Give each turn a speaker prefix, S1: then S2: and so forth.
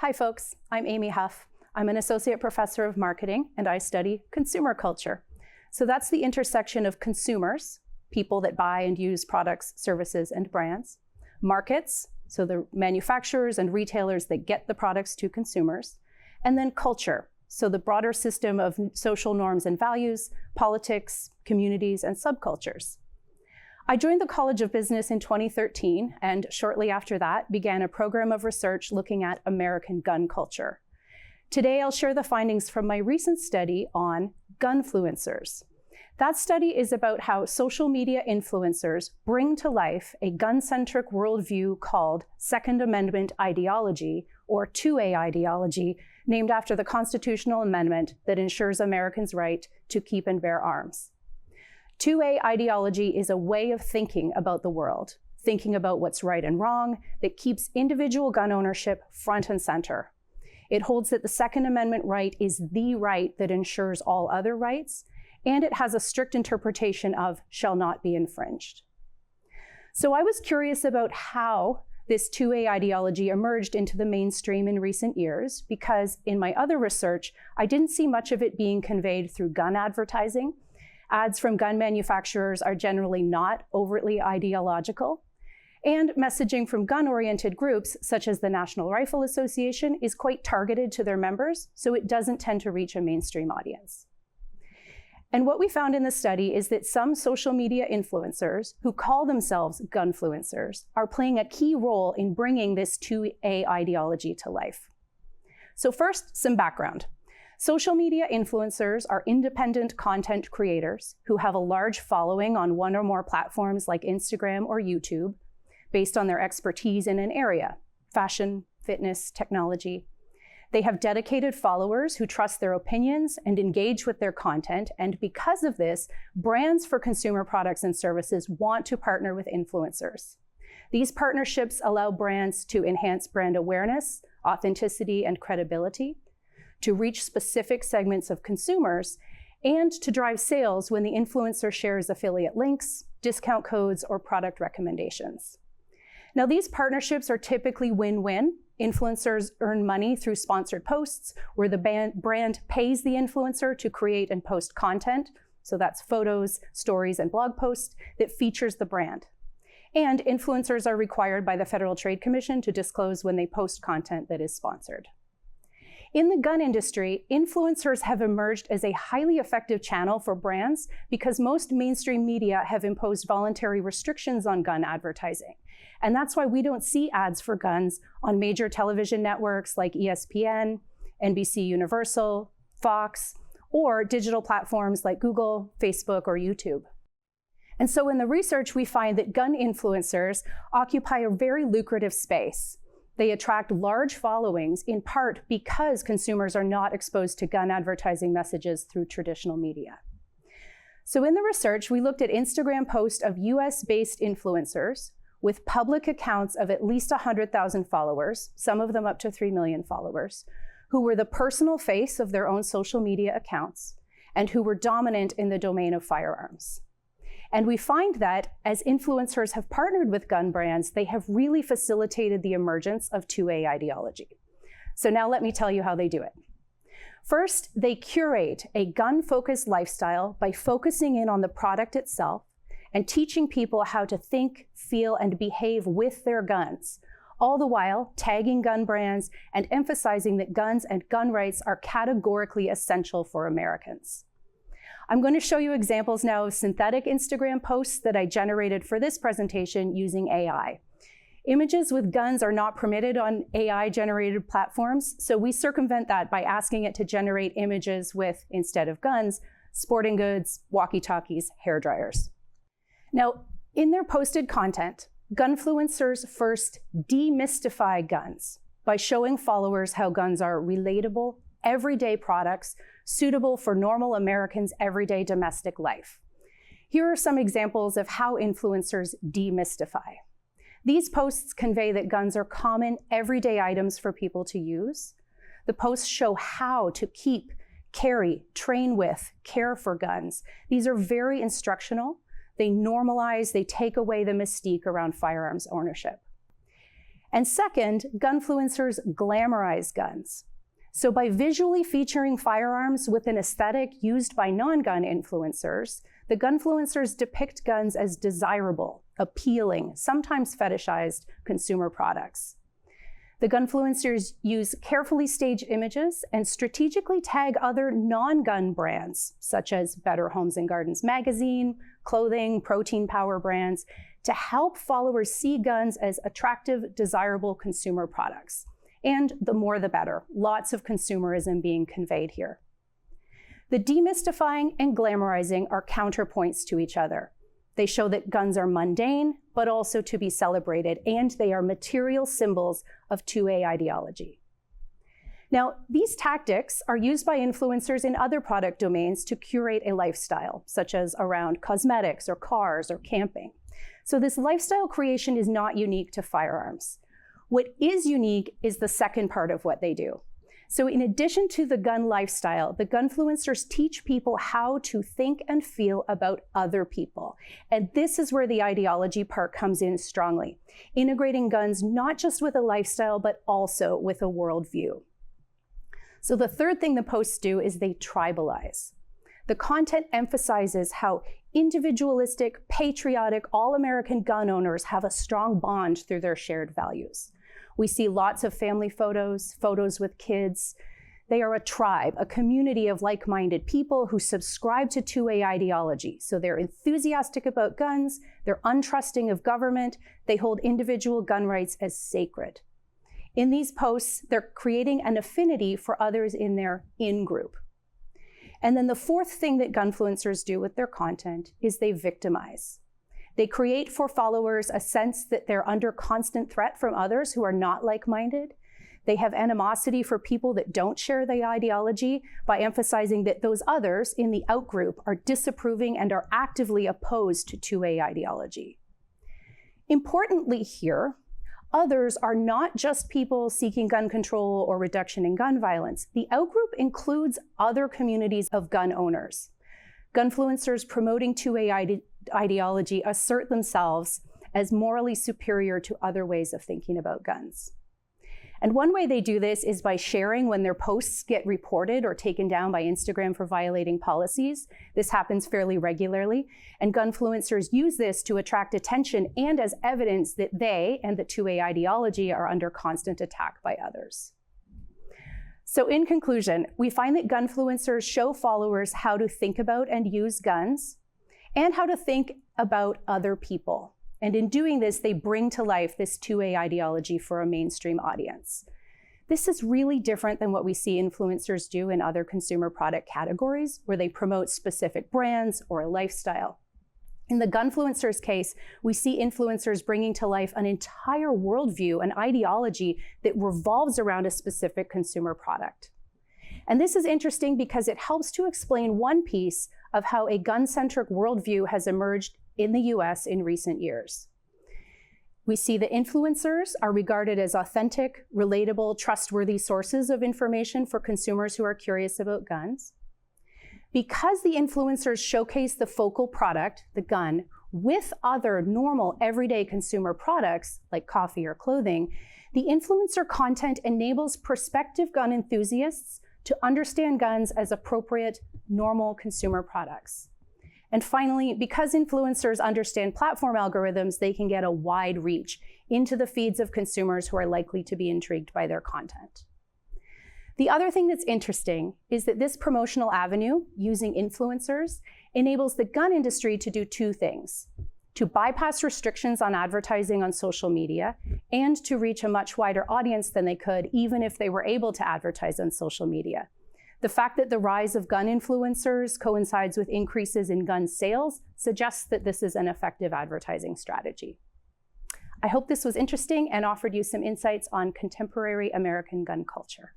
S1: Hi folks, I'm Amy Huff. I'm an associate professor of marketing and I study consumer culture. So that's the intersection of consumers, people that buy and use products, services, and brands, markets, so the manufacturers and retailers that get the products to consumers, and then culture, so the broader system of social norms and values, politics, communities, and subcultures. I joined the College of Business in 2013, and shortly after that began a program of research looking at American gun culture. Today, I'll share the findings from my recent study on gunfluencers. That study is about how social media influencers bring to life a gun-centric worldview called Second Amendment ideology, or 2A ideology, named after the constitutional amendment that ensures Americans' right to keep and bear arms. 2A ideology is a way of thinking about the world, thinking about what's right and wrong, that keeps individual gun ownership front and center. It holds that the Second Amendment right is the right that ensures all other rights, and it has a strict interpretation of shall not be infringed. So I was curious about how this 2A ideology emerged into the mainstream in recent years, because in my other research, I didn't see much of it being conveyed through gun advertising. Ads from gun manufacturers are generally not overtly ideological. And messaging from gun-oriented groups, such as the National Rifle Association, is quite targeted to their members, so it doesn't tend to reach a mainstream audience. And what we found in the study is that some social media influencers who call themselves gunfluencers are playing a key role in bringing this 2A ideology to life. So first, some background. Social media influencers are independent content creators who have a large following on one or more platforms like Instagram or YouTube, based on their expertise in an area, fashion, fitness, technology. They have dedicated followers who trust their opinions and engage with their content, and because of this, brands for consumer products and services want to partner with influencers. These partnerships allow brands to enhance brand awareness, authenticity, and credibility, to reach specific segments of consumers, and to drive sales when the influencer shares affiliate links, discount codes, or product recommendations. Now, these partnerships are typically win-win. Influencers earn money through sponsored posts, where the brand pays the influencer to create and post content. So that's photos, stories, and blog posts that features the brand. And influencers are required by the Federal Trade Commission to disclose when they post content that is sponsored. In the gun industry, influencers have emerged as a highly effective channel for brands because most mainstream media have imposed voluntary restrictions on gun advertising. And that's why we don't see ads for guns on major television networks like ESPN, NBC Universal, Fox, or digital platforms like Google, Facebook, or YouTube. And so in the research, we find that gun influencers occupy a very lucrative space. They attract large followings in part because consumers are not exposed to gun advertising messages through traditional media. So in the research, we looked at Instagram posts of US-based influencers with public accounts of at least 100,000 followers, some of them up to 3 million followers, who were the personal face of their own social media accounts and who were dominant in the domain of firearms. And we find that as influencers have partnered with gun brands, they have really facilitated the emergence of 2A ideology. So now let me tell you how they do it. First, they curate a gun-focused lifestyle by focusing in on the product itself and teaching people how to think, feel, and behave with their guns, all the while tagging gun brands and emphasizing that guns and gun rights are categorically essential for Americans. I'm going to show you examples now of synthetic Instagram posts that I generated for this presentation using AI. Images with guns are not permitted on AI-generated platforms, so we circumvent that by asking it to generate images with, instead of guns, sporting goods, walkie-talkies, hairdryers. Now, in their posted content, gunfluencers first demystify guns by showing followers how guns are relatable, everyday products suitable for normal Americans' everyday domestic life. Here are some examples of how influencers demystify. These posts convey that guns are common, everyday items for people to use. The posts show how to keep, carry, train with, care for guns. These are very instructional. They normalize, they take away the mystique around firearms ownership. And second, gunfluencers glamorize guns. So by visually featuring firearms with an aesthetic used by non-gun influencers, the gunfluencers depict guns as desirable, appealing, sometimes fetishized consumer products. The gunfluencers use carefully staged images and strategically tag other non-gun brands, such as Better Homes and Gardens magazine, clothing, protein power brands, to help followers see guns as attractive, desirable consumer products. And the more the better. Lots of consumerism being conveyed here. The demystifying and glamorizing are counterpoints to each other. They show that guns are mundane, but also to be celebrated, and they are material symbols of 2A ideology. Now, these tactics are used by influencers in other product domains to curate a lifestyle, such as around cosmetics or cars or camping. So this lifestyle creation is not unique to firearms. What is unique is the second part of what they do. So in addition to the gun lifestyle, the gunfluencers teach people how to think and feel about other people. And this is where the ideology part comes in strongly, integrating guns not just with a lifestyle, but also with a worldview. So the third thing the posts do is they tribalize. The content emphasizes how individualistic, patriotic, all-American gun owners have a strong bond through their shared values. We see lots of family photos, photos with kids. They are a tribe, a community of like-minded people who subscribe to 2A ideology. So they're enthusiastic about guns, they're untrusting of government, they hold individual gun rights as sacred. In these posts, they're creating an affinity for others in their in-group. And then the fourth thing that gunfluencers do with their content is they victimize. They create for followers a sense that they're under constant threat from others who are not like-minded. They have animosity for people that don't share the ideology by emphasizing that those others in the outgroup are disapproving and are actively opposed to 2A ideology. Importantly here, others are not just people seeking gun control or reduction in gun violence. The outgroup includes other communities of gun owners. Gunfluencers promoting 2A ideology assert themselves as morally superior to other ways of thinking about guns. And one way they do this is by sharing when their posts get reported or taken down by Instagram for violating policies. This happens fairly regularly, and gunfluencers use this to attract attention and as evidence that they and the 2A ideology are under constant attack by others. So in conclusion, we find that gunfluencers show followers how to think about and use guns, and how to think about other people. And in doing this, they bring to life this 2A ideology for a mainstream audience. This is really different than what we see influencers do in other consumer product categories, where they promote specific brands or a lifestyle. In the gunfluencers case, we see influencers bringing to life an entire worldview, an ideology that revolves around a specific consumer product. And this is interesting because it helps to explain one piece of how a gun-centric worldview has emerged in the US in recent years. We see that influencers are regarded as authentic, relatable, trustworthy sources of information for consumers who are curious about guns. Because the influencers showcase the focal product, the gun, with other normal everyday consumer products like coffee or clothing, the influencer content enables prospective gun enthusiasts to understand guns as appropriate, normal consumer products. And finally, because influencers understand platform algorithms, they can get a wide reach into the feeds of consumers who are likely to be intrigued by their content. The other thing that's interesting is that this promotional avenue, using influencers, enables the gun industry to do two things: to bypass restrictions on advertising on social media, and to reach a much wider audience than they could even if they were able to advertise on social media. The fact that the rise of gun influencers coincides with increases in gun sales suggests that this is an effective advertising strategy. I hope this was interesting and offered you some insights on contemporary American gun culture.